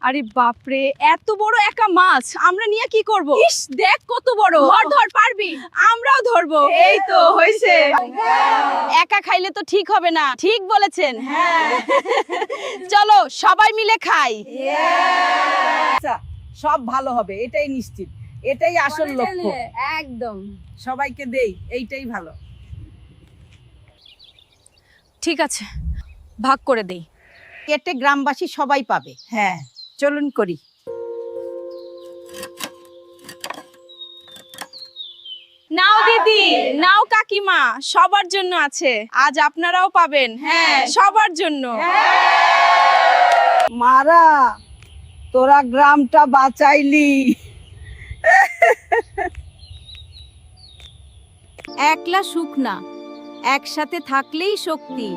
আরে বাপরে, এত বড় একা মাছ আমরা নিয়ে কি করব? ইস, দেখ কত বড়। ধর ধর, পারবি? আমরাও ধরবো। এই তো হইছে। একা খাইলে তো ঠিক হবে না। ঠিক বলেছেন। হ্যাঁ, চলো সবাই মিলে খাই। আচ্ছা, সব ভালো হবে, এটাই নিশ্চিত, এটাই আসল লক্ষ্য। একদম। সবাইকে দেই, এইটাই ভালো। ঠিক আছে, ভাগ করে দেই। এতে গ্রামবাসী সবাই পাবে। হ্যাঁ, চলুন করি। নাও দিদি, নাও কাকিমা, সবার জন্য আছে। আজ আপনারাও পাবেন। হ্যাঁ, সবার জন্য। মারা, তোরা গ্রামটা বাঁচাইলি। একলা সুখ না, একসাথে থাকলেই শক্তি।